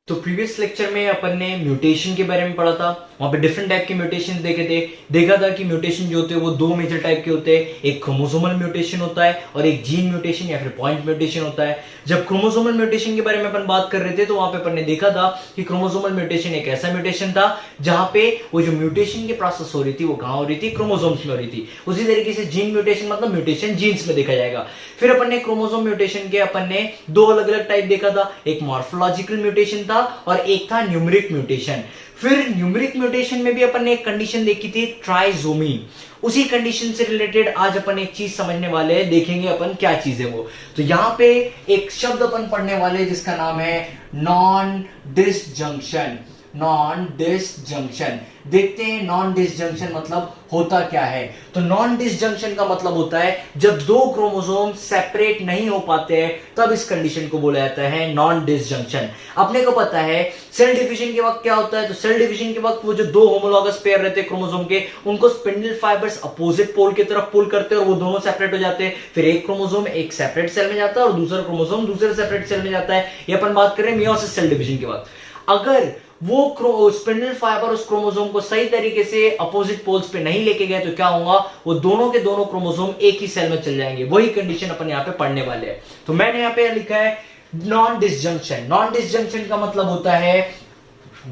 तो previous lecture में अपन ने म्यूटेशन के बारे में पढ़ा था। वहां पे डिफरेंट टाइप के म्यूटेशन देखे थे। देखा था कि म्यूटेशन जो होते हैं वो दो मेजर टाइप के होते हैं, एक क्रोमोसोमल म्यूटेशन होता है और एक जीन म्यूटेशन या फिर पॉइंट म्यूटेशन होता है। जब क्रोमोसोमल म्यूटेशन के बारे में अपन बात कर रहे थे तो वहां पे अपन ने देखा था कि क्रोमोसोमल म्यूटेशन एक ऐसा म्यूटेशन था जहां पे वो जो म्यूटेशन की प्रोसेस हो रही थी वो कहां हो रही थी, क्रोमोसोम्स में हो रही थी। उसी तरीके से जीन म्यूटेशन मतलब म्यूटेशन जीन्स में देखा जाएगा। फिर अपन ने क्रोमोसोम म्यूटेशन के अपन ने दो अलग अलग टाइप देखा था, एक मॉर्फोलॉजिकल म्यूटेशन था और एक था न्यूमेरिक म्यूटेशन। फिर न्यूमेरिक म्यूटेशन में भी अपन ने एक कंडीशन देखी थी, ट्राइजोमी। उसी कंडीशन से रिलेटेड आज अपन एक चीज समझने वाले हैं, देखेंगे अपन क्या चीज है वो। तो यहां पे एक शब्द अपन पढ़ने वाले हैं जिसका नाम है नॉन डिसजंक्शन। नॉन डिसजंक्शन देखते हैं नॉन डिसजंक्शन मतलब होता क्या है। तो नॉन डिसजंक्शन का मतलब होता है जब दो क्रोमोसोम सेपरेट नहीं हो पाते हैं तब इस कंडीशन को बोला जाता है नॉन डिसजंक्शन। अपने को पता है सेल डिवीजन के वक्त क्या होता है, तो सेल डिवीजन के वक्त वो जो दो होमोलॉगस पेयर रहते हैं क्रोमोसोम के, उनको स्पिंडल फाइबर्स अपोजिट पोल की तरफ पुल करते हैं और वो दोनों सेपरेट हो जाते हैं। फिर एक क्रोमोसोम एक सेपरेट सेल में जाता है और दूसरा क्रोमोसोम दूसरे सेपरेट सेल में जाता है। ये अपन बात कर रहे हैं मियोसिस सेल डिवीजन के वक्त। अगर वो स्पिंडल फाइबर उस क्रोमोसोम को सही तरीके से अपोजिट पोल्स पे नहीं लेके गए तो क्या होगा, वो दोनों के दोनों क्रोमोसोम एक ही सेल में चल जाएंगे। वही कंडीशन अपन यहाँ पे पढ़ने वाले हैं। तो मैंने यहाँ पे लिखा है नॉन डिसजंक्शन। नॉन डिसजंक्शन का मतलब होता है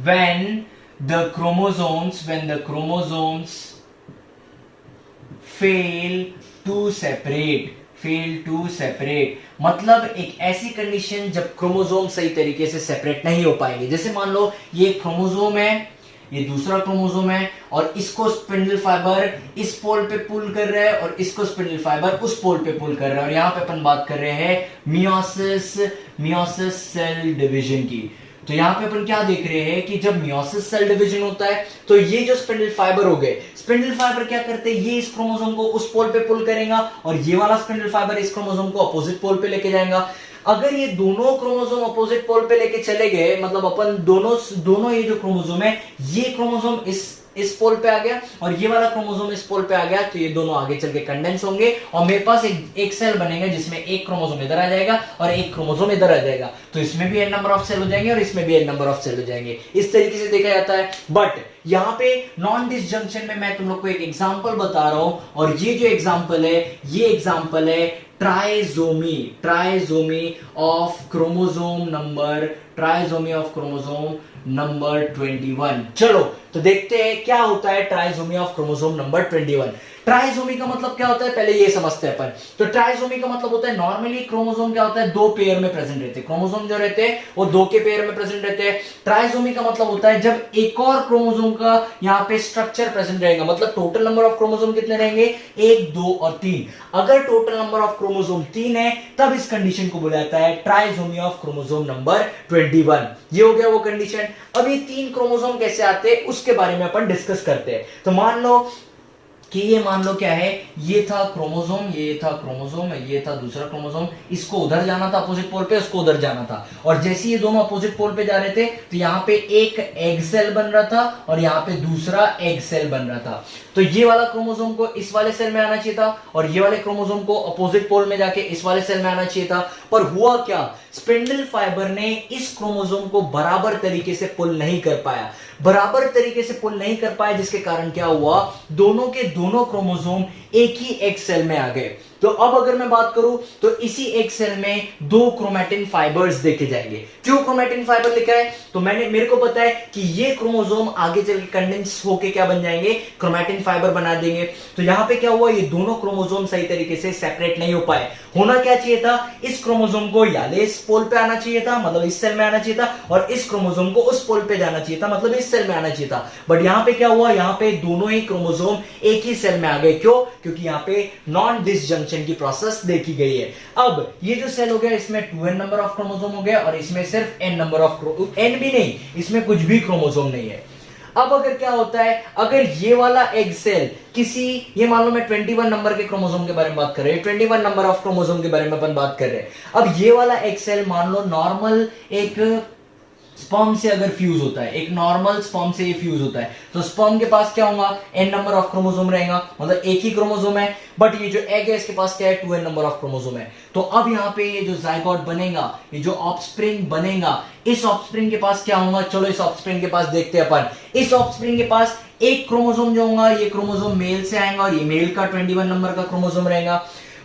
when the chromosomes fail to separate मतलब एक ऐसी कंडीशन जब क्रोमोसोम सही तरीके से सेपरेट नहीं हो पाएंगे। जैसे मान लो ये क्रोमोसोम है, ये दूसरा क्रोमोसोम है और इसको स्पिंडल फाइबर इस पोल पे पुल कर रहा है और इसको स्पिंडल फाइबर उस पोल पे पुल कर रहा है। और यहां पे अपन बात कर रहे हैं मियोसिस सेल डिवीजन की। तो यहां पे अपन क्या देख रहे हैं कि जब मियोसिस सेल डिवीजन होता है तो ये जो स्पिंडल फाइबर हो गए, स्पिंडल फाइबर क्या करते हैं, ये इस क्रोमोसोम को उस पोल पे पुल करेगा और ये वाला स्पिंडल फाइबर इस क्रोमोसोम को अपोजिट पोल पे लेके जाएगा। अगर ये दोनों क्रोमोसोम अपोजिट पोल पे लेके चले गए, मतलब अपन दोनों ये जो क्रोमोसोम है, ये क्रोमोसोम इस पोल पे आ गया और ये वाला क्रोमोसोम इस पोल पे आ गया, तो ये दोनों आगे चल के कंडेंस होंगे और मेरे पास एक सेल बनेगा जिसमें एक क्रोमोसोम इधर आ जाएगा और एक क्रोमोसोम इधर आ जाएगा। तो इसमें भी एन नंबर ऑफ सेल हो जाएंगे और इसमें भी एन नंबर ऑफ सेल हो जाएंगे। इस तरीके से देखा जाता है। बट यहाँ पे नॉन डिसजंक्शन में मैं तुम लोग को एक एग्जांपल बता रहा हूं और ये जो एग्जांपल है, ये एग्जांपल है ट्राइजोमी ऑफ क्रोमोसोम नंबर 21। चलो तो देखते हैं क्या होता है trisomy of chromosome number 21। Trisomy का मतलब क्या होता है पहले ये समझते हैं अपन। तो ट्राइजोमी का मतलब होता है नॉर्मली क्रोमोसोम क्या होता है, दो पेयर में प्रेजेंट रहते हैं। क्रोमोसोम जो रहते हैं वो दो के पेयर में प्रेजेंट रहते हैं। ट्राइजोमी का मतलब होता है जब एक और क्रोमोसोम का यहाँ पे स्ट्रक्चर प्रेजेंट रहेगा, मतलब टोटल नंबर ऑफ क्रोमोसोम कितने रहेंगे, 1, 2 और 3। अगर टोटल नंबर ऑफ क्रोमोसोम 3 है तब इस कंडीशन को बोला जाता है ट्राइजोमी ऑफ क्रोमोसोम नंबर 21। ये हो गया वो कंडीशन। अब ये 3 क्रोमोसोम कैसे आते हैं उसके बारे में अपन डिस्कस करते हैं। तो मान लो कि ये मान लो क्या है, ये था क्रोमोसोम, ये था क्रोमोसोम, ये था दूसरा क्रोमोसोम, इसको उधर जाना था अपोजिट पोल पे, उसको उधर जाना था। और जैसे ये दोनों अपोजिट पोल पे जा रहे थे तो यहाँ पे एक एग सेल बन रहा था और यहाँ पे दूसरा एग सेल बन रहा था। तो ये वाला क्रोमोसोम को इस वाले सेल में आना चाहिए था और ये वाले क्रोमोसोम को अपोजिट पोल में जाके इस वाले सेल में आना चाहिए था। पर हुआ क्या, स्पिंडल फाइबर ने इस क्रोमोसोम को बराबर तरीके से पुल नहीं कर पाया। जिसके कारण क्या हुआ, दोनों के दोनों क्रोमोसोम एक ही एक सेल में आ गए। तो अब अगर मैं बात करूं तो इसी एक सेल में 2 क्रोमैटिन फाइबर्स देखे जाएंगे। क्यों क्रोमैटिन फाइबर लिखा है, तो मेरे को पता है कि ये क्रोमोसोम आगे चल के कंडेंस होके क्या बन जाएंगे, क्रोमैटिन फाइबर बना देंगे। तो यहां पे क्या हुआ, ये दोनों क्रोमोसोम सही तरीके से सेपरेट नहीं हो पाए। होना क्या चाहिए था, इस क्रोमोसोम को या इस पोल पे आना चाहिए था, मतलब इस सेल में आना चाहिए था, और इस क्रोमोसोम को उस पोल पे जाना चाहिए था, मतलब इस सेल में आना चाहिए था। बट यहां पे क्या हुआ, यहां पे दोनों ही क्रोमोसोम एक ही सेल में आ गए। क्यों, क्योंकि यहां पे नॉन डिसजंक्शन की प्रोसेस देखी गई है। अब ये जो सेल हो गया इसमें 2n नंबर ऑफ क्रोमोसोम हो गया और इसमें सिर्फ n नंबर ऑफ n भी नहीं, इसमें कुछ भी क्रोमोसोम नहीं है। अब अगर क्या होता है, अगर ये वाला एग सेल किसी, ये मान लो मैं 21 नंबर के क्रोमोसोम के बारे में बात कर रहे हैं, 21 नंबर ऑफ क्रोमोसोम के बारे में अपन बात कर रहे हैं। अब ये वाला एग सेल मान लो नॉर्मल एक स्पर्म से अगर फ्यूज होता है, एक नॉर्मल स्पर्म से ये फ्यूज होता है, तो स्पर्म के पास क्या होगा, n नंबर ऑफ क्रोमोसोम रहेगा, मतलब एक ही क्रोमोसोम है। बट ये जो एग है इसके पास क्या है, 2n नंबर ऑफ क्रोमोसोम है। तो अब यहाँ पे ये जो जाइगोट बनेगा, ये जो ऑफस्प्रिंग बनेगा, इस ऑफस्प्रिंग के पास क्या होगा, चलो इस ऑफस्प्रिंग के पास देखते हैं अपन। इस ऑफस्प्रिंग के पास एक क्रोमोसोम जो होगा, ये क्रोमोसोम मेल से आएगा और ये मेल का 21 नंबर का क्रोमोसोम रहेगा।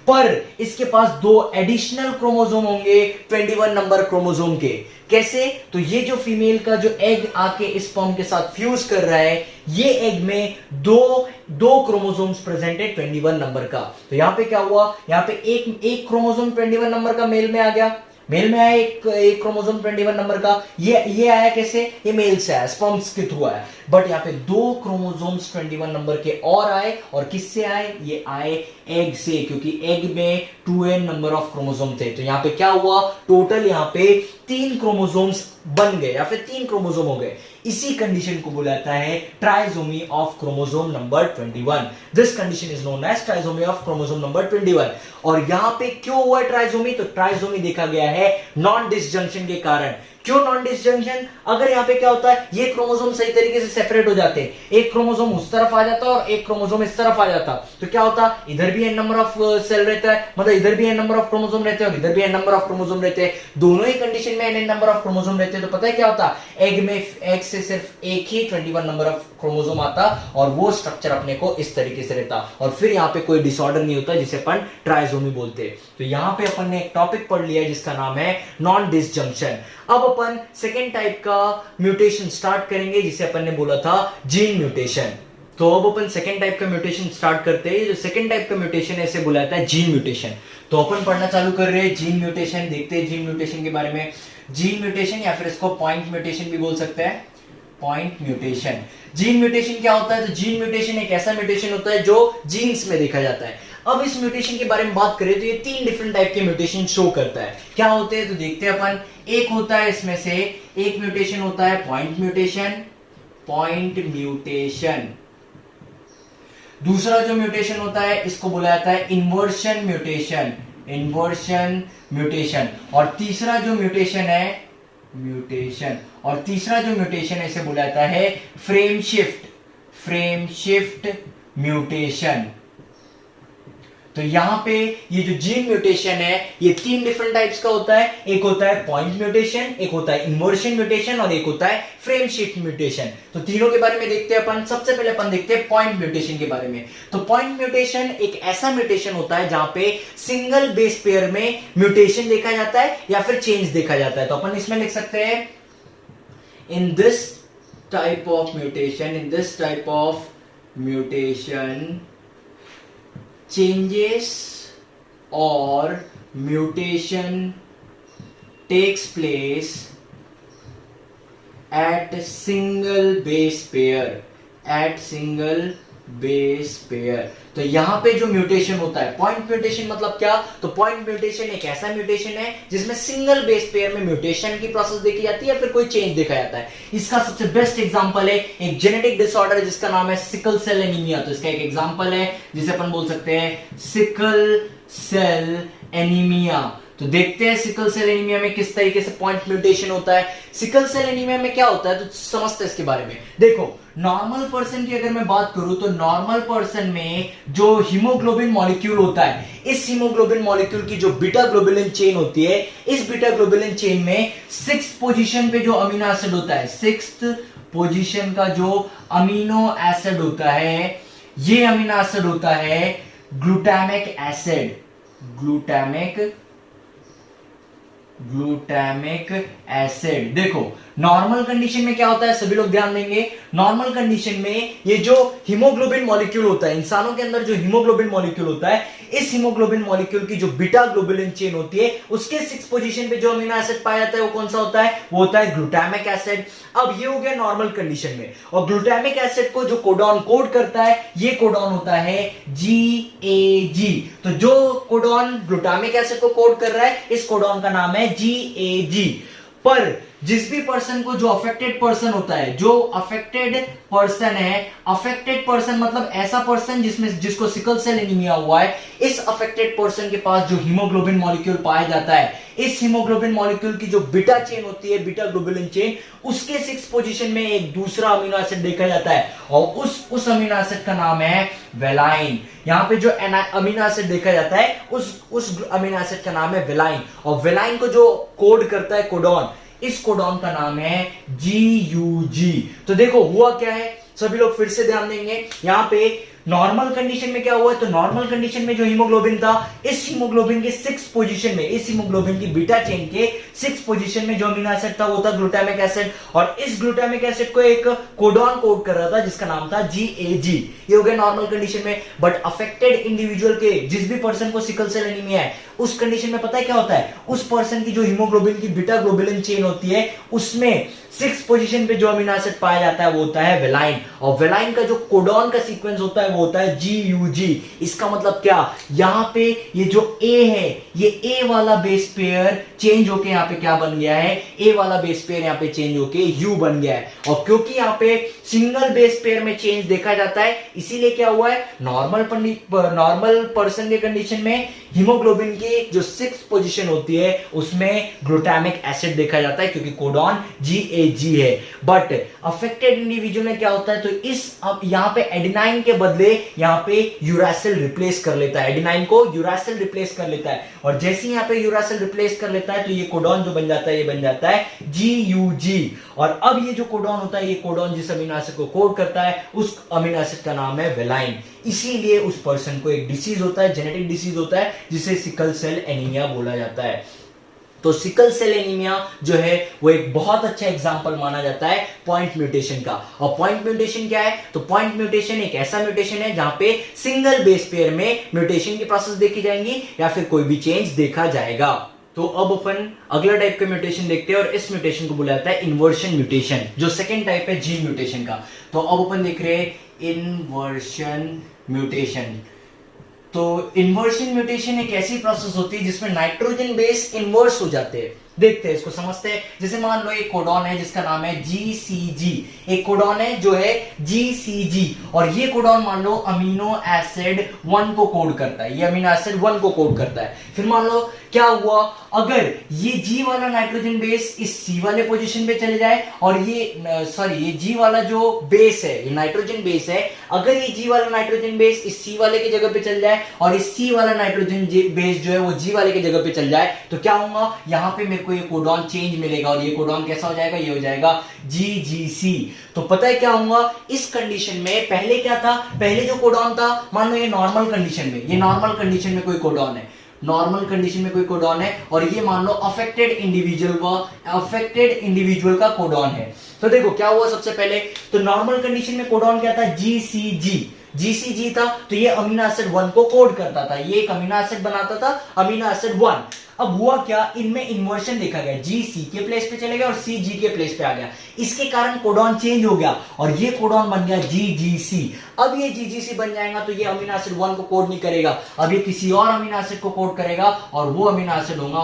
पर इसके पास दो एडिशनल क्रोमोसोम होंगे 21 नंबर क्रोमोसोम के। कैसे, तो ये जो फीमेल का जो एग आके इस स्पर्म के साथ फ्यूज कर रहा है, ये एग में दो क्रोमोसोम्स प्रेजेंट है 21 नंबर का। तो यहां पे क्या हुआ, यहां पे एक क्रोमोसोम 21 नंबर का मेल में आ गया, मेल में आया एक क्रोमोसोम 21 नंबर का। ये आया कैसे, ये मेल से आया, स्पर्म्स के थ्रू आया। बट यहाँ पे दो क्रोमोसोम्स 21 नंबर के और आए, और किससे आए, ये आए एग से, क्योंकि एग में 2n नंबर ऑफ क्रोमोसोम थे। तो यहाँ पे क्या हुआ, टोटल यहाँ पे 3 क्रोमोसोम्स बन गए या फिर 3 क्रोमोसोम हो गए। इसी कंडीशन को बुलाता है trisomy of chromosome number 21। This condition is known as trisomy of chromosome number 21। और यहां पे क्यों हुआ ट्राइसोमी, तो ट्राइसोमी देखा गया है नॉन डिसजंक्शन के कारण। क्यों नॉन डिसजंक्शन, अगर यहां पे क्या होता है, ये क्रोमोसोम सही तरीके से सेपरेट हो जाते, एक क्रोमोसोम उस तरफ आ जाता और एक क्रोमोसोम इस तरफ आ जाता, तो क्या होता, इधर भी n नंबर ऑफ सेल रहता है, मतलब इधर भी n नंबर ऑफ क्रोमोसोम रहते हैं और इधर भी n नंबर ऑफ क्रोमोसोम रहते हैं, दोनों ही कंडीशन में n नंबर ऑफ क्रोमोसोम रहते हैं। तो पता है क्या होता, एग से सिर्फ एक ही 21 नंबर ऑफ क्रोमोसोम आता और वो स्ट्रक्चर अपने को इस तरीके से रहता, और फिर यहाँ पे कोई डिसऑर्डर नहीं होता जिसे अपन ट्राइसोमी बोलते हैं। तो यहाँ पे अपन ने एक टॉपिक पढ़ लिया जिसका नाम है नॉन डिसजंक्शन। अब अपन सेकेंड टाइप का म्यूटेशन स्टार्ट करेंगे जिसे अपन ने बोला था जीन म्यूटेशन। तो अब अपन सेकेंड टाइप का म्यूटेशन स्टार्ट करते हैं। जो सेकेंड टाइप का म्यूटेशन है इसे बुलाता है जीन म्यूटेशन। तो अपन पढ़ना चालू कर रहे हैं जीन म्यूटेशन, देखते हैं जीन म्यूटेशन के बारे में। जीन म्यूटेशन या फिर इसको पॉइंट म्यूटेशन भी बोल सकते हैं, पॉइंट म्यूटेशन। जीन म्यूटेशन क्या होता है, तो जीन म्यूटेशन एक ऐसा म्यूटेशन होता है जो जीन्स में देखा जाता है। अब इस म्यूटेशन के बारे में बात करें तो ये 3 डिफरेंट टाइप के म्यूटेशन शो करता है। क्या होते हैं तो देखते हैं अपन। एक होता है, इसमें से एक म्यूटेशन होता है पॉइंट म्यूटेशन, पॉइंट म्यूटेशन। दूसरा जो म्यूटेशन होता है इसको बुलाया जाता है इन्वर्शन म्यूटेशन, इन्वर्शन म्यूटेशन। और तीसरा जो म्यूटेशन है म्यूटेशन, और तीसरा जो म्यूटेशन है इसे बुलाया जाता है frame shift, frame shift mutation. तो यहां पे ये जो जीन म्यूटेशन है ये 3 डिफरेंट टाइप्स का होता है। एक होता है पॉइंट म्यूटेशन, एक होता है इन्वर्शन म्यूटेशन और एक होता है फ्रेम शिफ्ट म्यूटेशन। तो तीनों के बारे में देखते हैं अपन। सबसे पहले अपन देखते हैं पॉइंट म्यूटेशन के बारे में। तो पॉइंट म्यूटेशन एक ऐसा म्यूटेशन होता है जहां पे सिंगल बेस पेयर में म्यूटेशन देखा जाता है या फिर चेंज देखा जाता है। तो अपन इसमें लिख सकते हैं in this type of mutation, in this type of mutation changes or mutation takes place at single base pair, at single base pair। तो यहां पे जो म्यूटेशन होता है पॉइंट म्यूटेशन मतलब क्या, तो पॉइंट म्यूटेशन एक ऐसा म्यूटेशन है जिसमें सिंगल बेस पेयर में म्यूटेशन की प्रोसेस देखी जाती है या फिर कोई चेंज देखा जाता है। इसका सबसे बेस्ट एग्जांपल है एक जेनेटिक डिसऑर्डर जिसका नाम है सिकल सेल एनीमिया। तो इसका एक एग्जांपल है जिसे अपन बोल सकते हैं सिकल सेल एनीमिया। तो देखते हैं सिकल सेल एनीमिया में किस तरीके से पॉइंट म्यूटेशन होता है। सिकल सेल एनीमिया में क्या होता है तो समझते हैं इसके बारे में। देखो नॉर्मल पर्सन की अगर मैं बात करूं तो नॉर्मल पर्सन में जो हीमोग्लोबिन मॉलिक्यूल होता है, इस हीमोग्लोबिन मॉलिक्यूल की जो बीटा ग्लोबुलिन चेन होती है, इस बीटा ग्लोबुलिन चेन में 6th पोजीशन पे जो अमीनो एसिड होता है, 6th पोजीशन का जो अमीनो एसिड होता है, ये अमीनो एसिड होता है ग्लूटामिक एसिड, ग्लूटामिक एसिड। देखो नॉर्मल कंडीशन में क्या होता है, सभी लोग ध्यान देंगे। नॉर्मल कंडीशन में ये जो हीमोग्लोबिन मॉलिक्यूल होता है, इंसानों के अंदर जो हीमोग्लोबिन मॉलिक्यूल होता है, इस हीमोग्लोबिन मॉलिक्यूल की जो बीटा ग्लोबुलिन चेन होती है उसके 6th पोजीशन पे जो अमीनो एसिड पाया जाता है वो कौन सा होता है, वो होता है ग्लूटामिक एसिड। अब ये हो गया नॉर्मल कंडीशन में। और ग्लूटामिक एसिड को जो कोडॉन कोड करता है, ये कोडॉन होता है GAG। तो जो कोडॉन ग्लूटामिक एसिड को कोड कर रहा है, इस कोडॉन का नाम है GAG। पर जिस भी पर्सन को, जो अफेक्टेड पर्सन होता है, जो अफेक्टेड पर्सन है, अफेक्टेड पर्सन मतलब ऐसा पर्सन जिसको सिकल सेल एनीमिया हुआ है, इस अफेक्टेड पर्सन के पास जो हीमोग्लोबिन मॉलिक्यूल पाया जाता है, इस हीमोग्लोबिन मॉलिक्यूल की जो बीटा चेन होती है, बीटा ग्लोबुलिन चेन, उसके 6 पोजीशन में एक दूसरा अमीनो एसिड देखा जाता है और उस अमीनो एसिड का नाम है वेलाइन। यहां पे जो अमीनो एसिड देखा जाता है उस अमीनो एसिड का नाम है वेलाइन, और वेलाइन को जो कोड करता है कोडॉन, इस कोडॉन का नाम है GUG। तो देखो हुआ क्या है, सभी लोग फिर से ध्यान देंगे। यहां पे नॉर्मल कंडीशन में क्या हुआ है, तो नॉर्मल कंडीशन में जो हीमोग्लोबिन था, इस हीमोग्लोबिन के 6 पोजीशन में, इस हीमोग्लोबिन की बीटा चेन के 6 पोजीशन में जो अमीनो एसिड था वो था ग्लूटामिक एसिड, और इस ग्लूटामिक एसिड को एक कोडॉन कोड कर रहा था जिसका नाम था GAG। ये हो गया नॉर्मल कंडीशन में। बट अफेक्टेड इंडिविजुअल के, जिस भी पर्सन को सिकल सेल एनीमिया है, उस कंडीशन में पता है क्या होता है, उस पर्सन की जो हीमोग्लोबिन की बीटा ग्लोबुलिन चेन होती है, उसमें 6 पोजीशन पे जो अमीनो एसिड पाया जाता है वो होता है वेलाइन, और वेलाइन का जो कोडॉन का सीक्वेंस होता है वो होता है GUG। इसका मतलब क्या, यहां पे ये जो A है, ये A वाला बेस पेयर चेंज होके यहां पे क्या बन गया है, A वाला बेस पेयर यहां पे चेंज होके U बन गया है। और क्योंकि यहां पे सिंगल बेस पेयर में चेंज देखा जाता है, इसीलिए क्या हुआ है, नॉर्मल पर्सन के कंडीशन में हीमोग्लोबिन की जो 6 पोजीशन होती है उसमें ग्लूटामिक एसिड देखा जाता है क्योंकि कोडॉन GAG है। बट अफेक्टेड इंडिविजुअल में क्या होता है, तो अब यहां पे एडेनाइन के बदले यहां पे यूरासिल रिप्लेस कर लेता है, एडेनाइन को यूरासिल रिप्लेस कर लेता है, और जैसे यहां पे यूरासिल रिप्लेस कर लेता है तो ये कोडॉन जो बन जाता है, ये बन जाता है GUG। और अब ये जो कोडॉन होता है, ये कोडॉन जिस अमीनो एसिड को कोड करता है, उस अमीनो एसिड का नाम है वेलाइन। इसीलिए उस पर्सन को एक डिसीज होता है, जेनेटिक डिसीज होता है, जिसे सिकल सेल एनीमिया बोला जाता है। तो सिकल सेल एनीमिया जो है वो एक बहुत अच्छा एग्जांपल माना जाता है पॉइंट म्यूटेशन का। और पॉइंट म्यूटेशन क्या है, तो पॉइंट म्यूटेशन एक ऐसा म्यूटेशन है जहां पे सिंगल बेस पेयर में म्यूटेशन की प्रोसेस देखी जाएंगी या फिर कोई भी चेंज देखा जाएगा। तो अब अपन अगला टाइप का म्यूटेशन देखते हैं, और इस म्यूटेशन को बुलाया जाता है इन्वर्शन म्यूटेशन, जो सेकंड टाइप है जीन म्यूटेशन का। तो अब अपन देख रहे हैं इन्वर्शन म्यूटेशन। तो इन्वर्शन म्यूटेशन एक ऐसी प्रोसेस होती है जिसमें नाइट्रोजन बेस इन्वर्स हो जाते हैं। देखते हैं इसको, समझते हैं। जैसे मान लो एक कोडॉन है जिसका नाम है GCG, एक कोडॉन है जो है GCG, और ये कोडॉन मान लो अमीनो एसिड 1 को कोड करता है, ये अमीनो एसिड 1 को कोड करता है। फिर मान लो क्या हुआ, अगर ये G वाला नाइट्रोजन बेस इस C वाले पोजीशन पे चले जाए, और ये G वाला जो बेस है, ये नाइट्रोजन बेस है, अगर ये G वाला नाइट्रोजन बेस इस C वाले की जगह पे चल जाए और इस C वाला नाइट्रोजन बेस जो है वो G वाले की जगह पे चल जाए, तो क्या होगा, यहां पे मेरे को ये कोडॉन चेंज मिलेगा, और ये कोडॉन कैसा हो जाएगा, ये हो जाएगा GGC। तो पता है क्या होगा इस कंडीशन में, पहले क्या था, पहले जो कोडॉन था, मान लो ये नॉर्मल कंडीशन में, ये नॉर्मल कंडीशन में कोई कोडॉन है, नॉर्मल कंडीशन में कोई कोडॉन है, और ये मान लो अफेक्टेड इंडिविजुअल का कोडॉन है। तो देखो क्या हुआ, सबसे पहले तो नॉर्मल कंडीशन में कोडॉन क्या था, GCG था, तो ये अमीनो एसिड 1 को कोड करता था, ये एक अमीनो एसिड बनाता था, अमीनो एसिड 1। अब हुआ क्या, इनमें इन्वर्शन देखा गया, G C के प्लेस पे चले गया और C G के प्लेस पे आ गया, इसके कारण कोडॉन चेंज हो गया और ये कोडॉन बन गया GGC। अब ये GGC बन जाएगा तो ये अमीनो एसिड 1 को कोड नहीं करेगा, अब ये किसी और अमीनो एसिड को कोड करेगा, और वो अमीनो एसिड होगा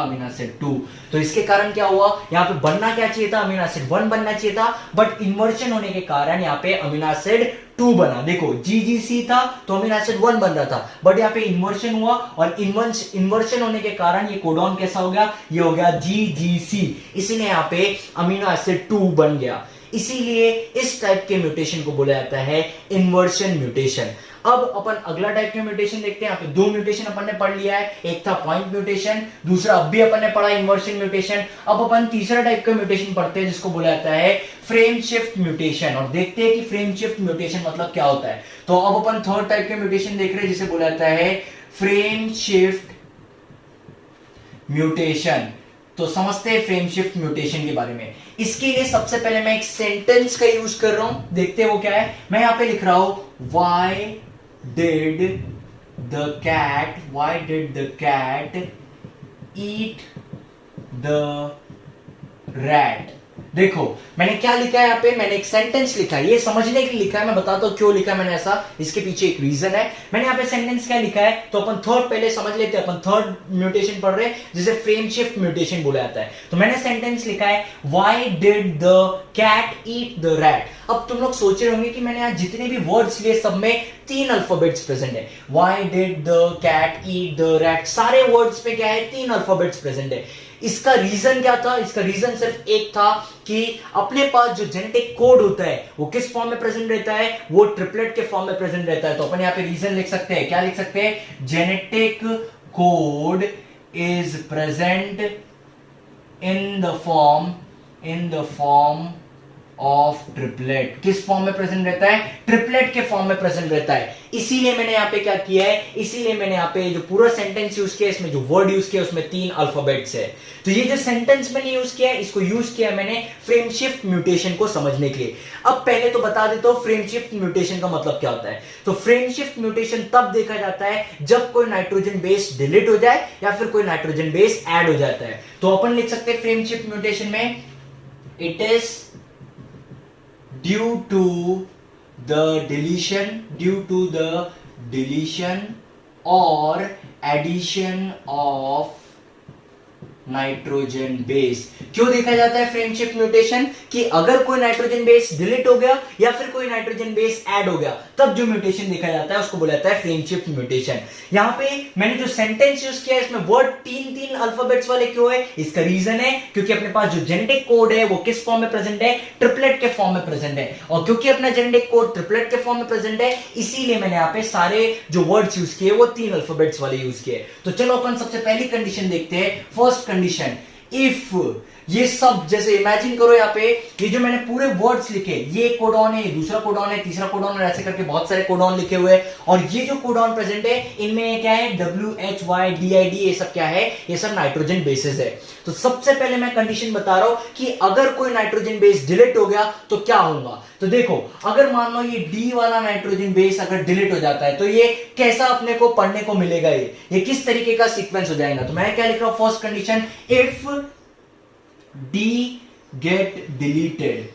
अमीनो एसिड 2। तो इसके कारण क्या हुआ, यहाँ पे बनना क्या चाहिए था, अमीनो एसिड 1 बनना चाहिए था, बट इन्वर्शन होने के कारण यहाँ पे अमीनो एसिड 2 बना। देखो GGC था तो अमीनो एसिड 1 बन रहा था, बट यहाँ पे इन्वर्शन हुआ, और इन्वर्शन होने के कारण ये कोडॉन कैसा हो गया, ये हो गया GGC, इसीलिए यहाँ पे अमीनो एसिड 2 बन गया। इसीलिए इस टाइप के म्यूटेशन को बोला जाता है इन्वर्शन म्यूटेशन। अब अपन अगला टाइप के म्यूटेशन देखते हैं। यहाँ पे 2 म्यूटेशन अपन ने पढ़ लिया है, एक था पॉइंट म्यूटेशन, दूसरा अब भी अपन ने पढ़ा इन्वर्शन म्यूटेशन। अब अपन तीसरा टाइप का म्यूटेशन पढ़ते हैं जिसको बोला जाता है फ्रेम शिफ्ट म्यूटेशन, और देखते हैं कि फ्रेम शिफ्ट म्यूटेशन मतलब क्या होता है। तो अब अपन थर्ड टाइप के म्यूटेशन देख रहे हैं जिसे बोला जाता है फ्रेम शिफ्ट म्यूटेशन। तो समझते हैं फ्रेम शिफ्ट म्यूटेशन के बारे में। इसके लिए सबसे पहले मैं एक सेंटेंस का यूज कर रहा हूं, देखते हैं वो क्या है। मैं यहां पे लिख रहा हूं why did the cat eat the rat। देखो मैंने क्या लिखा है यहाँ पे, मैंने एक सेंटेंस लिखा है, ये समझने के लिए लिखा है, मैं बताता हूँ क्यों लिखा है मैंने ऐसा, इसके पीछे एक रीजन है। मैंने यहाँ पे सेंटेंस क्या लिखा है, तो अपन थर्ड पहले समझ लेते हैं, अपन थर्ड म्यूटेशन पढ़ रहे हैं जिसे फ्रेम शिफ्ट म्यूटेशन बोला जाता है। तो मैंने सेंटेंस लिखा है why did the cat eat the rat. अब तुम लोग सोच रहे होंगे कि मैंने यहाँ जितने भी वर्ड्स लिए सब में 3 अल्फाबेट्स प्रेजेंट है। Why did the cat eat the rat, सारे वर्ड्स पे क्या है, 3 अल्फाबेट्स प्रेजेंट है। इसका रीजन क्या था, इसका रीजन सिर्फ एक था कि अपने पास जो जेनेटिक कोड होता है वो किस फॉर्म में प्रेजेंट रहता है, वो ट्रिपलेट के फॉर्म में प्रेजेंट रहता है। तो अपन यहाँ पे रीजन लिख सकते हैं, क्या लिख सकते हैं, genetic code is present in the form of triplet. किस फॉर्म में प्रेजेंट रहता है, ट्रिपलेट के फॉर्म में प्रेजेंट रहता है। इसीलिए मैंने यहाँ पे क्या किया है, इसीलिए मैंने यहाँ पे जो पूरा सेंटेंस यूज किया, इसमें जो वर्ड यूज किया उसमें 3 अल्फाबेट्स है। तो ये जो सेंटेंस मैंने यूज किया है, इसको यूज किया मैंने फ्रेम शिफ्ट म्यूटेशन को समझने के लिए। अब पहले तो बता देता हूं फ्रेम शिफ्ट म्यूटेशन का मतलब क्या होता है। तो फ्रेम शिफ्ट म्यूटेशन तब देखा जाता है जब कोई नाइट्रोजन बेस डिलीट हो जाए या फिर कोई नाइट्रोजन बेस ऐड हो जाता है। तो अपन लिख सकते हैं फ्रेम शिफ्ट म्यूटेशन में, it is due to the deletion or addition of nitrogen base. क्यों देखा जाता है फ्रेम शिफ्ट म्यूटेशन, कि अगर कोई नाइट्रोजन बेस डिलीट हो गया या फिर कोई नाइट्रोजन बेस ऐड हो गया तब जो म्यूटेशन देखा जाता है उसको बोला जाता है फ्रेम शिफ्ट म्यूटेशन। यहां पे मैंने जो सेंटेंस यूज किया है इसमें वर्ड 3 अल्फाबेट्स वाले क्यों है, इसका रीजन है क्योंकि अपने पास जो जेनेटिक कोड है वो किस फॉर्म में प्रेजेंट है, ट्रिपलेट के फॉर्म में प्रेजेंट है। और क्योंकि अपना जेनेटिक कोड ट्रिपलेट के फॉर्म में प्रेजेंट है, इसीलिए मैंने यहाँ पे सारे जो वर्ड्स यूज किए वो 3 अल्फाबेट्स वाले यूज किए। तो चलो अपन सबसे पहली कंडीशन देखते हैं, फर्स्ट कंडीशन, इफ ये सब जैसे इमेजिन करो यहाँ पे ये जो मैंने पूरे वर्ड्स लिखे, ये कोडॉन है, ये दूसरा कोडॉन है, तीसरा कोडॉन है, ऐसे करके बहुत सारे कोडॉन लिखे हुए हैं। और ये जो कोडॉन प्रेजेंट है इनमें क्या है, WHY DID, ये सब क्या है, ये सब नाइट्रोजन बेसेस है। तो सबसे पहले मैं कंडीशन बता रहा हूं कि अगर कोई नाइट्रोजन बेस डिलीट हो गया तो क्या होगा। तो देखो अगर मान लो ये D वाला नाइट्रोजन बेस अगर डिलीट हो जाता है तो ये कैसा अपने को पढ़ने को मिलेगा, ये किस तरीके का सीक्वेंस हो जाएगा। तो मैं क्या लिख रहा हूं, first condition, if D get deleted,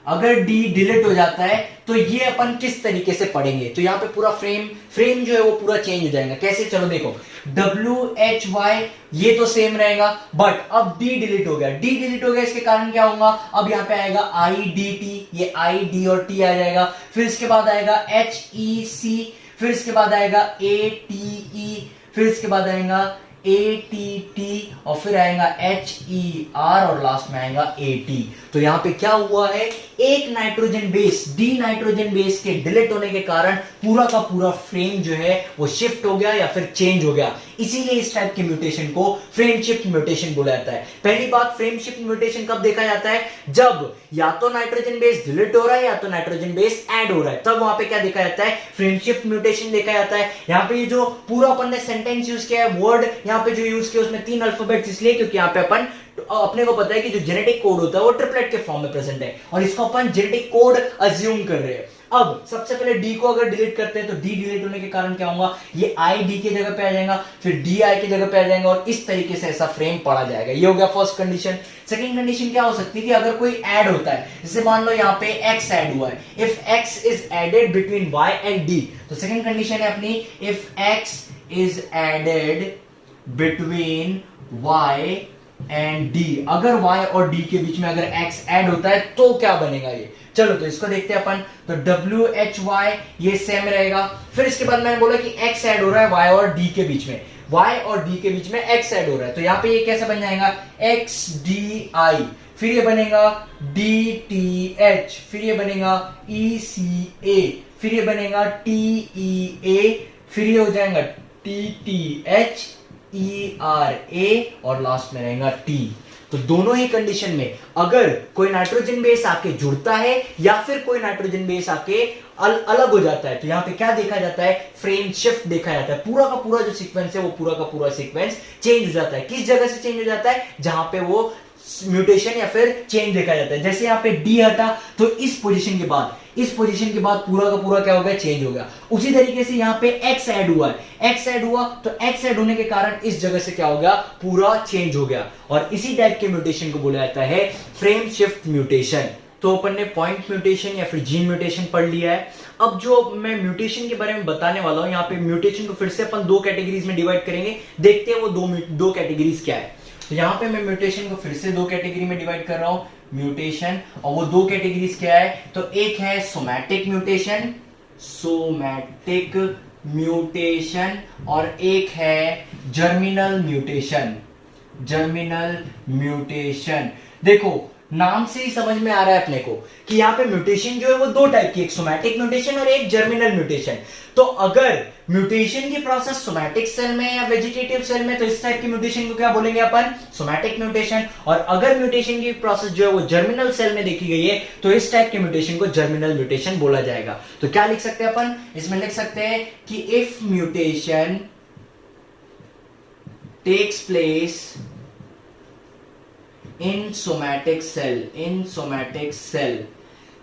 अगर D डिलीट हो जाता है तो ये अपन किस तरीके से पढ़ेंगे। तो यहां पे पूरा फ्रेम जो है वो पूरा चेंज हो जाएगा। कैसे, चलो देखो, WHY ये तो सेम रहेगा, बट अब D डिलीट हो गया। D डिलीट हो गया, इसके कारण क्या होगा, अब यहां पे आएगा IDT, ये ID और T आ जाएगा, फिर इसके बाद आएगा HEC, फिर इसके बाद आएगा ATE, फिर इसके बाद आएगा ATT और फिर आएगा HER और लास्ट में आएगा AT। तो यहां पे क्या हुआ है, एक nitrogen base, D nitrogen base के डिलीट होने के कारण पूरा का पूरा फ्रेम जो है वो शिफ्ट हो गया या फिर चेंज हो गया। इसीलिए इस टाइप के म्यूटेशन को फ्रेम शिफ्ट म्यूटेशन बोला जाता है। पहली बात, फ्रेम शिफ्ट म्यूटेशन कब देखा जाता है, जब या तो नाइट्रोजन बेस डिलीट हो रहा है या तो नाइट्रोजन बेस ऐड हो रहा है, तब वहां पे क्या देखा जाता है, फ्रेम शिफ्ट म्यूटेशन देखा जाता है। यहां पे ये जो पूरा अपन ने सेंटेंस यूज किया है, वर्ड यहाँ पे जो यूज किया उसमें 3 अल्फाबेट्स, इसलिए क्योंकि यहाँ पे अपन अपने को पता है कि जो जेनेटिक कोड होता है वो ट्रिपलेट के फॉर्म में प्रेजेंट है और इसको अपन जेनेटिक कोड अज्यूम कर रहे हैं। अब सबसे पहले D को अगर डिलीट करते हैं तो D डिलीट होने के कारण क्या होगा, ये ID की जगह पे आ जाएगा, फिर DI की जगह पे आ जाएगा और इस तरीके से ऐसा फ्रेम पढ़ा जाएगा। ये हो गया फर्स्ट कंडीशन। सेकंड कंडीशन क्या हो सकती है कि अगर कोई ऐड होता है, जैसे मान लो यहाँ पे X ऐड हुआ है, if X is added between Y and D, तो सेकंड कंडीशन है अपनी, if X is added between Y and D, अगर Y और D के बीच में अगर X ऐड होता है तो क्या बनेगा ये। चलो तो इसको देखते हैं अपन। तो WHY ये सेम रहेगा, फिर इसके बाद मैंने बोला कि X ऐड हो रहा है Y और D के बीच में, Y और D के बीच में X ऐड हो रहा है, तो यहाँ पे ये कैसे बन जाएगा, XDI, फिर ये बनेगा DTH, फिर ये बनेगा ECA, फिर ये बनेगा TEA, फिर ये हो जाएगा TTH, ERA और लास्ट में रहेगा T। तो दोनों ही कंडीशन में अगर कोई नाइट्रोजन बेस आके जुड़ता है या फिर कोई नाइट्रोजन बेस आके अलग हो जाता है तो यहां पे क्या देखा जाता है, फ्रेम शिफ्ट देखा जाता है। पूरा का पूरा जो सीक्वेंस है वो पूरा का पूरा सीक्वेंस चेंज हो जाता है। किस जगह से चेंज हो जाता है, जहां पे वो म्यूटेशन या फिर चेंज देखा जाता है। जैसे यहाँ पे डी हटा तो इस पोजीशन के बाद पूरा का पूरा क्या हो गया, चेंज हो गया। उसी तरीके से यहाँ पे एक्स ऐड हुआ है, एक्स ऐड हुआ तो एक्स ऐड होने के कारण इस जगह से क्या हो गया, पूरा चेंज हो गया। और इसी टाइप के म्यूटेशन को बोला जाता है फ्रेम शिफ्ट म्यूटेशन। तो अपन ने पॉइंट म्यूटेशन या फिर जीन म्यूटेशन पढ़ लिया है। अब जो मैं म्यूटेशन के बारे में बताने वाला हूं, यहाँ पे म्यूटेशन को फिर से अपन दो कैटेगरीज में डिवाइड करेंगे। देखते हैं वो दो कैटेगरीज क्या है। तो यहाँ पे मैं म्यूटेशन को फिर से दो कैटेगरी में डिवाइड कर रहा हूं, म्यूटेशन, और वो दो कैटेगरीज क्या है, तो एक है सोमैटिक म्यूटेशन, और एक है जर्मिनल म्यूटेशन। देखो नाम से ही समझ में आ रहा है अपने को कि यहाँ पे म्यूटेशन जो है वो दो टाइप की, एक सोमैटिक म्यूटेशन और एक जर्मिनल म्यूटेशन। तो अगर म्यूटेशन की प्रोसेस सोमैटिक सेल में या वेजिटेटिव सेल में, तो इस टाइप की म्यूटेशन को क्या बोलेंगे अपन, सोमैटिक म्यूटेशन। और अगर म्यूटेशन की प्रोसेस जो है वो जर्मिनल सेल में देखी गई है, तो इस टाइप के म्यूटेशन को जर्मिनल म्यूटेशन बोला जाएगा। तो क्या लिख सकते हैं अपन इसमें, लिख सकते हैं कि if mutation takes place in somatic cell,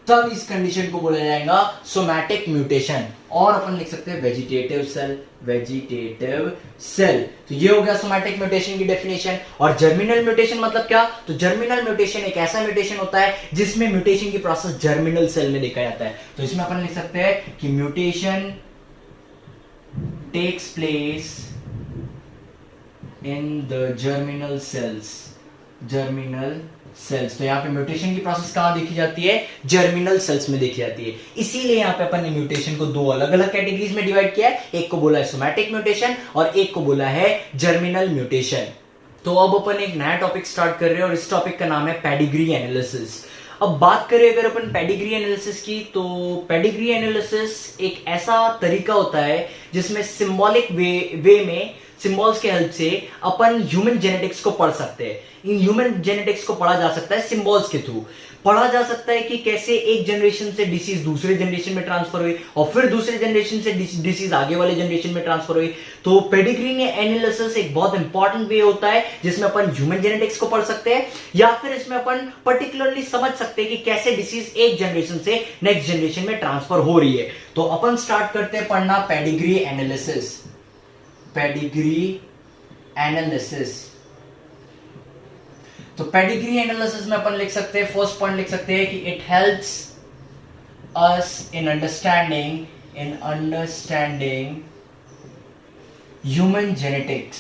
तब इस कंडीशन को बोला जाएगा सोमैटिक म्यूटेशन। और अपन लिख सकते हैं वेजिटेटिव सेल। तो ये हो गया सोमैटिक म्यूटेशन की डेफिनेशन। और जर्मिनल म्यूटेशन मतलब क्या, तो जर्मिनल म्यूटेशन एक ऐसा म्यूटेशन होता है जिसमें म्यूटेशन की प्रोसेस जर्मिनल सेल में देखा जाता है। तो इसमें अपन लिख सकते हैं कि mutation takes place in the germinal cells. तो यहाँ पे म्यूटेशन की प्रोसेस कहां देखी जाती है, जर्मिनल सेल्स में देखी जाती है। इसीलिए यहाँ पे अपन ने म्यूटेशन को दो अलग अलग कैटेगरीज में डिवाइड किया है, एक को बोला है सोमैटिक म्यूटेशन और एक को बोला है जर्मिनल म्यूटेशन। तो अब अपन एक नया टॉपिक स्टार्ट कर रहे हैं और इस टॉपिक का नाम है पेडिग्री एनालिसिस। अब बात करें अगर अपन पेडिग्री एनालिसिस की, तो पेडिग्री एनालिसिस एक ऐसा तरीका होता है जिसमें सिंबॉलिक वे में सिंबल्स के हेल्प से अपन ह्यूमन जेनेटिक्स को पढ़ सकते हैं। इन ह्यूमन जेनेटिक्स को पढ़ा जा सकता है सिंबल्स के थ्रू। पढ़ा जा सकता है कि कैसे एक जनरेशन से डिसीज दूसरे जनरेशन में ट्रांसफर हुई और फिर दूसरे जनरेशन से डिसीज आगे वाले जनरेशन में ट्रांसफर हुई। तो पेडिग्री एनालिसिस एक बहुत इंपॉर्टेंट वे होता है जिसमें अपन ह्यूमन जेनेटिक्स को पढ़ सकते हैं, या फिर इसमें अपन पर्टिकुलरली समझ सकते हैं कि कैसे डिसीज एक जनरेशन से नेक्स्ट जनरेशन में ट्रांसफर हो रही है। तो अपन स्टार्ट करते हैं पढ़ना पेडिग्री एनालिसिस। तो पेडिग्री एनालिसिस में अपन लिख सकते हैं, फर्स्ट पॉइंट लिख सकते हैं कि it helps us in understanding human genetics.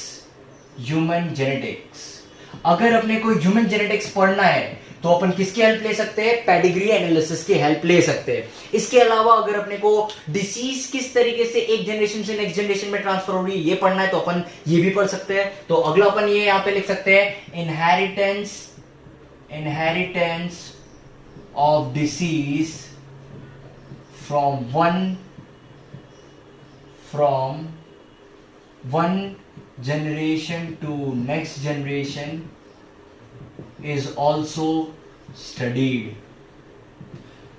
अगर अपने को ह्यूमन जेनेटिक्स पढ़ना है तो अपन किसकी हेल्प ले सकते हैं, पेडिग्री एनालिसिस की हेल्प ले सकते हैं। इसके अलावा अगर अपने को डिसीज किस तरीके से एक जनरेशन से नेक्स्ट जनरेशन में ट्रांसफर हो रही है ये पढ़ना है तो अपन ये भी पढ़ सकते हैं। तो अगला अपन ये यहां पे लिख सकते हैं, inheritance of disease from one generation to next generation is also studied।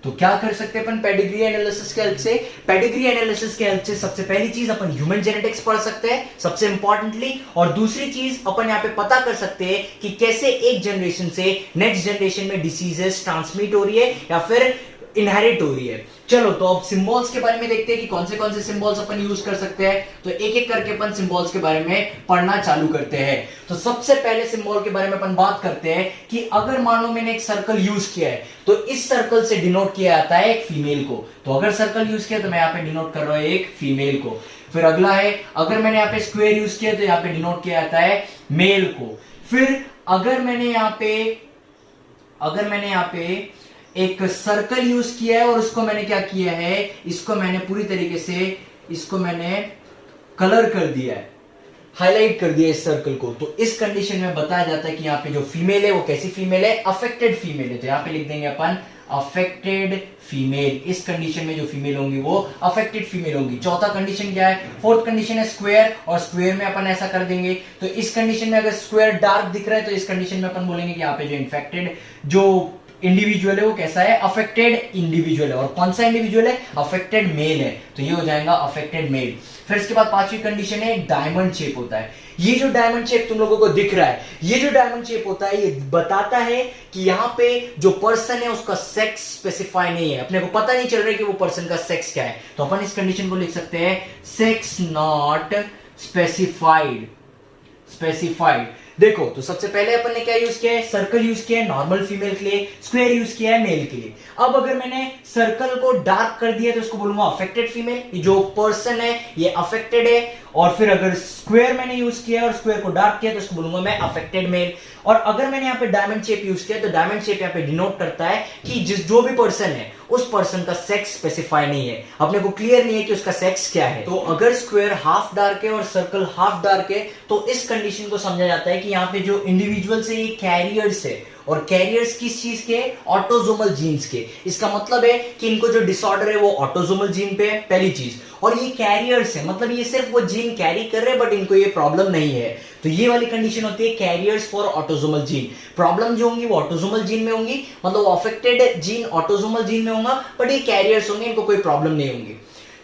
तो क्या कर सकते हैं अपन पेडिग्री एनालिसिस के हेल्प से, पेडिग्री एनालिसिस के हेल्प से सबसे पहली चीज अपन ह्यूमन जेनेटिक्स पढ़ सकते हैं सबसे इंपॉर्टेंटली, और दूसरी चीज अपन यहाँ पे पता कर सकते हैं कि कैसे एक जनरेशन से नेक्स्ट जनरेशन में डिसीजेस ट्रांसमिट हो रही है या फिर इनहेरिट हो रही है। चलो तो अब सिंबल्स के बारे में देखते हैं कि कौन से सिंबल्स अपन यूज कर सकते हैं। तो एक एक करके अपन सिंबल्स के बारे में पढ़ना चालू करते हैं। तो सबसे पहले सिंबल के बारे में अपन बात करते हैं कि अगर मान लो मैंने एक सर्कल यूज किया है तो इस सर्कल से डिनोट किया जाता है एक फीमेल को। तो अगर सर्कल यूज किया तो मैं यहाँ पे डिनोट कर रहा हूं एक फीमेल को। फिर अगला है, अगर मैंने यहाँ पे स्क्वायर यूज किया तो यहाँ पे डिनोट किया जाता है मेल को। फिर अगर मैंने यहाँ पे एक सर्कल यूज किया है और उसको मैंने क्या किया है, इसको मैंने पूरी तरीके से इसको मैंने कलर कर दिया है, हाईलाइट कर दिया इस सर्कल को। तो इस कंडीशन में बताया जाता है कि यहाँ पे जो फीमेल है वो कैसी फीमेल है, अफेक्टेड फीमेल है। तो यहाँ पे लिख देंगे अपन अफेक्टेड फीमेल। इस कंडीशन में जो फीमेल होंगी वो अफेक्टेड फीमेल होंगी। चौथा कंडीशन क्या है, फोर्थ कंडीशन है स्क्वायर, और स्क्वायर में अपन ऐसा कर देंगे। तो इस कंडीशन में अगर स्क्वायर डार्क दिख रहा है तो इस कंडीशन में अपन बोलेंगे कि यहाँ पे जो इन्फेक्टेड जो इंडिविजुअल है वो कैसा है, अफेक्टेड इंडिविजुअल है। और कौन सा इंडिविजुअल है, अफेक्टेड मेल है, तो ये हो जाएगा अफेक्टेड मेल। फिर इसके बाद पांचवी कंडीशन है डायमंड शेप होता है। ये जो डायमंड शेप तुम लोगों को दिख रहा है, ये जो डायमंड शेप होता है ये बताता है कि यहाँ पे जो पर्सन है उसका सेक्स स्पेसिफाई नहीं है, अपने को पता नहीं चल रहा है कि वो पर्सन का सेक्स क्या है। तो अपन इस कंडीशन को लिख सकते हैं सेक्स नॉट स्पेसिफाइड। देखो तो सबसे पहले अपन ने क्या यूज किया है, सर्कल यूज किया है नॉर्मल फीमेल के लिए, स्क्वायर यूज किया है मेल के लिए। अब अगर मैंने सर्कल को डार्क कर दिया तो इसको बोलूंगा अफेक्टेड फीमेल, जो पर्सन है ये अफेक्टेड है। और फिर अगर स्क्वायर मैंने यूज किया और स्क्वायर को डार्क किया तो इसको बोलूंगा मैं अफेक्टेड मेल। और अगर मैंने यहाँ पे डायमंड शेप यूज किया तो डायमंड शेप यहाँ पे डिनोट करता है कि जो भी पर्सन है उस पर्सन का सेक्स स्पेसिफाई नहीं है, अपने को क्लियर नहीं है कि उसका सेक्स क्या है। तो अगर स्क्वायर हाफ डार्क है और सर्कल हाफ डार्क है तो इस कंडीशन को समझा जाता है कि यहाँ पे जो इंडिविजुअल्स है ये कैरियर्स है। और कैरियर्स किस चीज के, ऑटोसोमल जीन्स के। इसका मतलब है कि इनको जो डिसऑर्डर है वो ऑटोसोमल जीन पे है, पहली चीज। और ये कैरियर्स है, मतलब ये सिर्फ वो जीन कैरी कर रहे हैं बट इनको ये प्रॉब्लम नहीं है। तो ये वाली कंडीशन होती है carriers for autosomal gene. Problem जो होंगी वो ऑटोसोमल जीन में होंगी, मतलब अफेक्टेड जीन ऑटोसोमल जीन में होगा बट ये कैरियर्स होंगे, इनको कोई प्रॉब्लम नहीं होंगी।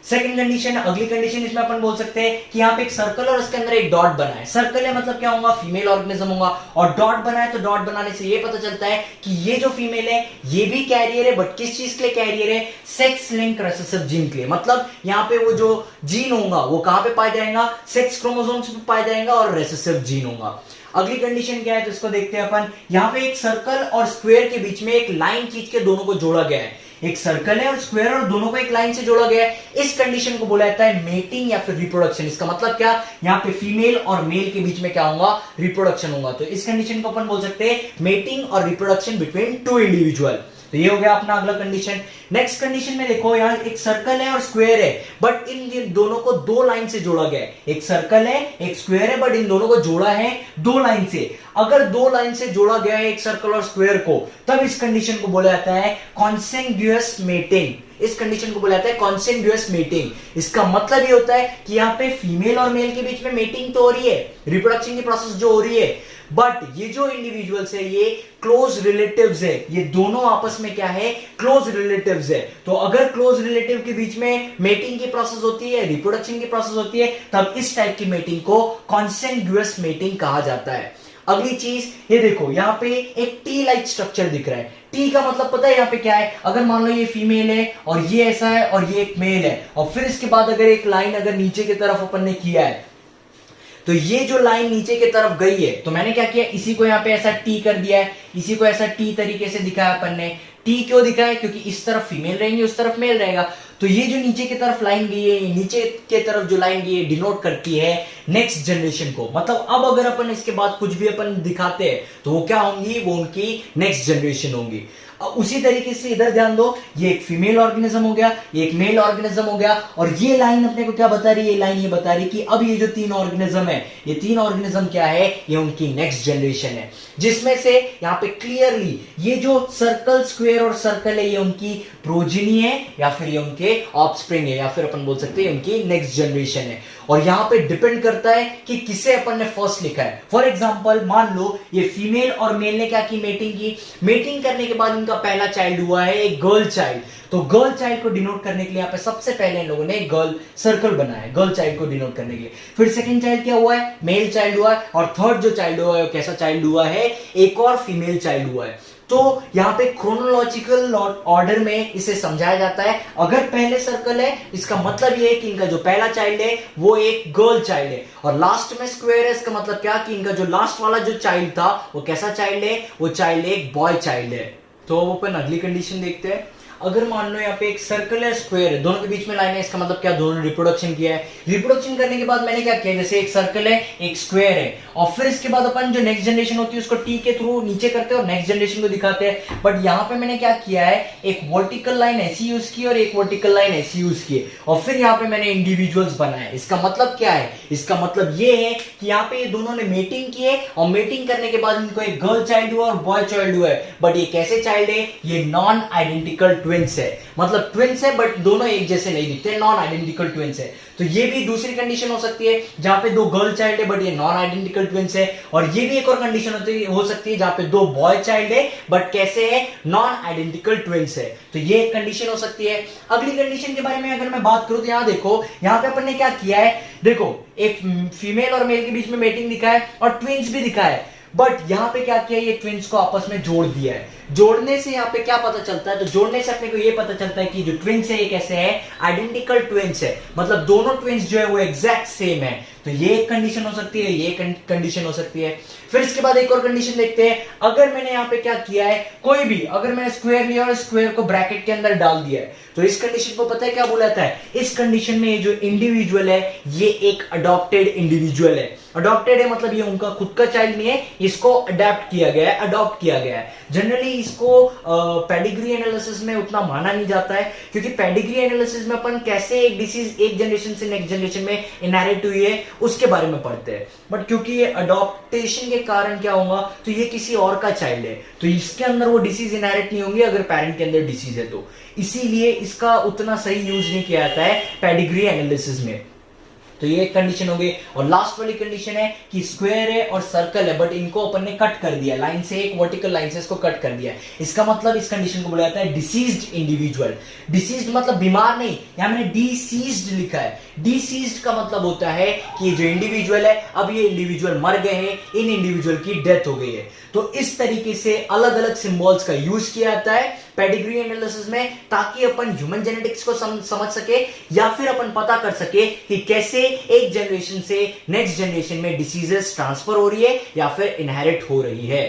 सेकंड कंडीशन, अगली कंडीशन इसमें अपन बोल सकते हैं कि यहाँ पे एक सर्कल और उसके अंदर एक डॉट बना है। सर्कल है मतलब क्या होगा, फीमेल ऑर्गेनिज्म होगा। और डॉट बना है तो डॉट बनाने से ये पता चलता है कि ये जो फीमेल है ये भी कैरियर है, बट किस चीज के लिए कैरियर है, सेक्स लिंक रेसेसिव जीन के लिए। मतलब यहाँ पे वो जो जीन होगा वो कहां पे पाया जाएगा, सेक्स क्रोमोसोम्स पे पाया जाएगा और रेसेसिव जीन होगा। अगली कंडीशन क्या है तो इसको देखते हैं अपन। यहाँ पे एक सर्कल और स्क्वायर के बीच में एक लाइन खींच के दोनों को जोड़ा गया है। एक सर्कल है और स्क्वायर और दोनों को एक लाइन से जोड़ा गया है। इस कंडीशन को बोला जाता है मेटिंग या फिर रिप्रोडक्शन। इसका मतलब क्या, यहाँ पे फीमेल और मेल के बीच में क्या होगा, रिप्रोडक्शन होगा। तो इस कंडीशन को अपन बोल सकते हैं मेटिंग और रिप्रोडक्शन बिटवीन टू इंडिविजुअल। तो ये हो गया अपना अगला कंडीशन। नेक्स्ट कंडीशन में देखो, यहाँ एक सर्कल है और स्क्वायर है बट इन दोनों को दो लाइन से जोड़ा गया है। एक सर्कल है एक स्क्वायर है बट इन दोनों को जोड़ा है दो लाइन से। अगर दो लाइन से जोड़ा गया है एक सर्कल और स्क्वायर को, तब इस कंडीशन को बोला जाता है कॉन्सेग्युअस मेटिंग। इस कंडीशन को बोला जाता है कॉन्सेग्युअस मेटिंग। इसका मतलब ये होता है कि यहाँ पे फीमेल और मेल के बीच में मेटिंग तो हो रही है, रिप्रोडक्शन की प्रोसेस जो हो रही है, बट ये जो इंडिविजुअल्स है ये क्लोज रिलेटिव्स है। ये दोनों आपस में क्या है, क्लोज रिलेटिव्स है। तो अगर क्लोज रिलेटिव के बीच में मेटिंग की प्रोसेस होती है, रिप्रोडक्शन की प्रोसेस होती है, तब इस टाइप की मेटिंग को कॉन्सेग्युअस मेटिंग कहा जाता है। अगली चीज ये देखो, यहाँ पे एक टी लाइक स्ट्रक्चर दिख रहा है। टी का मतलब पता है यहाँ पे क्या है, अगर मान लो ये फीमेल है और ये ऐसा है और ये एक मेल है, और फिर इसके बाद अगर एक लाइन अगर नीचे की तरफ अपन ने किया है, तो ये जो लाइन नीचे की तरफ गई है, तो मैंने क्या किया, इसी को यहाँ पे ऐसा टी कर दिया है, इसी को ऐसा टी तरीके से दिखाया अपन ने। टी क्यों दिखाया, क्योंकि इस तरफ फीमेल रहेंगे उस तरफ मेल रहेगा। तो ये जो नीचे की तरफ लाइन गई है, नीचे के तरफ जो लाइन गई है, डिनोट करती है नेक्स्ट जनरेशन को। मतलब अब अगर अपन इसके बाद कुछ भी अपन दिखाते हैं तो वो क्या होंगी, वो उनकी नेक्स्ट जनरेशन होंगी। उसी तरीके से इधर ध्यान दो, ये एक फीमेल ऑर्गेनिज्म हो गया, ये एक मेल ऑर्गेनिज्म हो गया, और ये लाइन अपने को क्या बता रही है, ये लाइन ये बता रही है कि अब ये जो तीन ऑर्गेनिज्म है, ये तीन ऑर्गेनिज्म क्या है, ये उनकी नेक्स्ट जनरेशन है। जिसमें से यहाँ पे क्लियरली ये जो सर्कल स्क्वायर और सर्कल है ये उनकी प्रोजिनी है या फिर ये उनके ऑफस्प्रिंग है, या फिर अपन बोल सकते हैं उनकी नेक्स्ट जनरेशन है। और यहाँ पे डिपेंड करता है कि किसे अपन ने फर्स्ट लिखा है। फॉर एग्जांपल मान लो ये फीमेल और मेल ने क्या की, मेटिंग की। मेटिंग करने के बाद इनका पहला चाइल्ड हुआ है एक गर्ल चाइल्ड। तो गर्ल चाइल्ड को डिनोट करने के लिए यहाँ पे सबसे पहले इन लोगों ने गर्ल सर्कल बनाया है, गर्ल चाइल्ड को डिनोट करने के लिए। फिर सेकंड चाइल्ड क्या हुआ है, मेल चाइल्ड हुआ है। और थर्ड जो चाइल्ड हुआ है कैसा चाइल्ड हुआ है, एक और फीमेल चाइल्ड हुआ है। तो यहाँ पे क्रोनोलॉजिकल ऑर्डर में इसे समझाया जाता है। अगर पहले सर्कल है इसका मतलब ये है कि इनका जो पहला चाइल्ड है वो एक गर्ल चाइल्ड है, और लास्ट में स्क्वायर है इसका मतलब क्या कि इनका जो लास्ट वाला जो चाइल्ड था वो कैसा चाइल्ड है, वो चाइल्ड एक बॉय चाइल्ड है। तो अब अपन अगली कंडीशन देखते हैं। अगर मान लो यहाँ पे एक सर्कल है स्क्वायर है, दोनों के बीच में लाइन है, इसका मतलब क्या, दोनों रिप्रोडक्शन किया है। रिप्रोडक्शन करने के बाद मैंने क्या किया, जैसे एक सर्कल है एक स्क्वायर है, और फिर इसके बाद अपन जो नेक्स्ट जनरेशन होती है उसको टी के थ्रू नीचे करते हैं और नेक्स्ट जनरेशन को दिखाते हैं। बट यहाँ पे मैंने क्या किया है, एक वर्टिकल लाइन ऐसी यूज की और एक वर्टिकल लाइन ऐसी यूज की, और फिर यहाँ पे मैंने इंडिविजुअल्स बनाए। इसका मतलब क्या है, इसका मतलब ये है कि यहाँ पे ये दोनों ने मेटिंग की है, और मेटिंग करने के बाद इनको एक गर्ल चाइल्ड हुआ और बॉय चाइल्ड हुआ है। बट ये कैसे चाइल्ड है, ये नॉन आइडेंटिकल ट्विंस है, मतलब ट्विंस है बट दोनों एक जैसे नहीं दिखते, नॉन आइडेंटिकल ट्विंस है। तो ये भी दूसरी कंडीशन हो सकती है जहां पे दो गर्ल चाइल्ड है बट ये नॉन आइडेंटिकल ट्विंस है। और ये भी एक और कंडीशन हो सकती है जहां पे दो बॉय चाइल्ड है बट कैसे है, नॉन आइडेंटिकल ट्विंस है। तो ये एक कंडीशन हो सकती है। अगली कंडीशन के बारे में अगर मैं बात करूं तो यहां देखो, यहां पे अपन ने क्या किया है, देखो एक फीमेल और मेल के बीच में मेटिंग दिखा है और ट्विंस भी दिखा है, बट यहां पे क्या किया, ये ट्विंस को आपस में जोड़ दिया है। जोड़ने से यहां पे क्या पता चलता है, तो जोड़ने से अपने को ये पता चलता है कि जो ट्विंस है ये कैसे है, आइडेंटिकल ट्विंस है, मतलब दोनों ट्विंस जो है वो एग्जैक्ट सेम है। तो ये एक कंडीशन हो सकती है, ये कंडीशन हो सकती है। फिर इसके बाद एक और कंडीशन देखते हैं, अगर मैंने यहां पे क्या किया है, कोई भी अगर मैंने स्क्वायर लिया और स्क्वायर को ब्रैकेट के अंदर डाल दिया है, तो इस कंडीशन को पता है क्या बोला जाता है, इस कंडीशन में ये जो इंडिविजुअल है ये एक अडॉप्टेड इंडिविजुअल है। अडॉप्टेड है मतलब ये उनका खुद का चाइल्ड नहीं है, इसको अडेप्ट किया गया है, अडॉप्ट किया गया है। जनरली इसको पेडिग्री एनालिसिस में उतना माना नहीं जाता है, क्योंकि पेडिग्री एनालिसिस में अपन कैसे एक डिसीज एक जनरेशन से नेक्स्ट जनरेशन में इनहेरिट हुई है उसके बारे में पढ़ते हैं। बट क्योंकि ये अडॉप्टेशन के कारण क्या होगा, तो ये किसी और का चाइल्ड है, तो इसके अंदर वो डिसीज इनहेरिट नहीं होंगे अगर पेरेंट के अंदर डिसीज है तो, इसीलिए इसका उतना सही यूज नहीं किया जाता है पेडिग्री एनालिसिस में। तो ये एक कंडीशन हो गई। और लास्ट वाली कंडीशन है कि स्क्वायर है और सर्कल है बट इनको अपन ने कट कर दिया, लाइन से एक वर्टिकल लाइन से इसको कट कर दिया। इसका मतलब इस कंडीशन को बोला जाता है डिसीज्ड इंडिविजुअल। डिसीज्ड मतलब बीमार नहीं, यहां मैंने डिसीज्ड लिखा है। डिसीज्ड का मतलब होता है कि जो इंडिविजुअल है, अब ये इंडिविजुअल मर गए हैं, इन इंडिविजुअल की डेथ हो गई है। तो इस तरीके से अलग अलग सिंबल्स का यूज किया जाता है पेडिग्री एनालिसिस में, ताकि अपन ह्यूमन जेनेटिक्स को समझ सके या फिर अपन पता कर सके कि कैसे एक जनरेशन से नेक्स्ट जनरेशन में डिसीजेस ट्रांसफर हो रही है या फिर इनहेरिट हो रही है।